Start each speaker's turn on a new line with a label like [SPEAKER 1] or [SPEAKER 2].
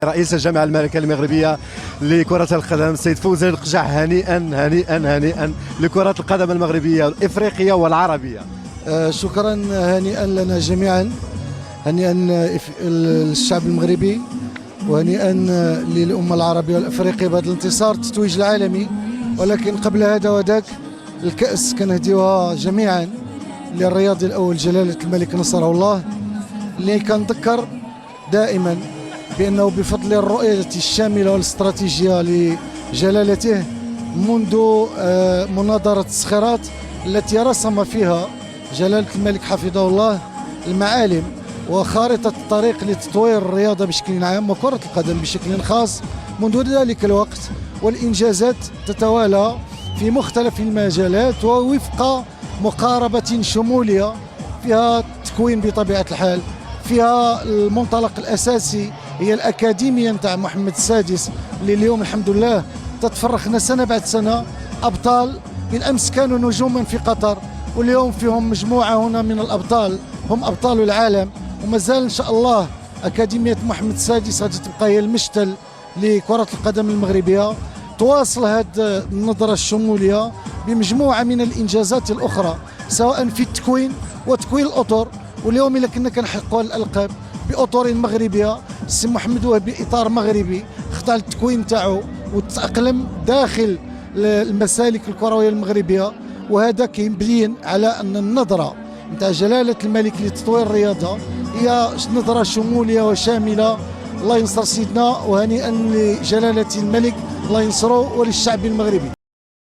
[SPEAKER 1] رئيس الجامعة الملكية المغربية لكرة القدم السيد فوزي القجع، هنيئا هنيئا هنيئا لكرة القدم المغربية الإفريقية والعربية.
[SPEAKER 2] شكرا، هنيئا لنا جميعا، هنيئا للشعب المغربي، وهنيئا للأمة العربية والأفريقية بهذا الانتصار التتويج العالمي. ولكن قبل هذا وذاك الكأس كنهديوها جميعا للرياضي الأول جلالة الملك نصره الله، اللي كنذكر دائما بأنه بفضل الرؤية الشاملة والاستراتيجية لجلالته منذ مناظرة الصخيرات التي رسم فيها جلالة الملك حفظه الله المعالم وخارطة الطريق لتطوير الرياضة بشكل عام وكرة القدم بشكل خاص منذ ذلك الوقت، والإنجازات تتوالى في مختلف المجالات ووفق مقاربة شمولية فيها تكوين بطبيعة الحال، فيها المنطلق الأساسي هي الأكاديمية نتاع محمد السادس اللي اليوم الحمد لله تتفرخنا سنة بعد سنة أبطال. بالأمس كانوا نجوما في قطر، واليوم فيهم مجموعة هنا من الأبطال هم أبطال العالم، ومازال إن شاء الله أكاديمية محمد السادس غادي تبقى هي المشتل لكرة القدم المغربية، تواصل هذه النظرة الشمولية بمجموعة من الإنجازات الأخرى سواء في التكوين وتكوين الأطر. واليوم إلا كنا كنحققوا الألقاب بأطر مغربية، السي محمد وهب بإطار مغربي خضع للتكوين تاعو وتأقلم داخل المسالك الكروية المغربية، وهذا كيبين على أن النظرة نتاع جلالة الملك لتطوير الرياضة هي نظرة شمولية وشاملة. الله ينصر سيدنا، وهنيئا لجلالة الملك، الله ينصره وللشعب المغربي.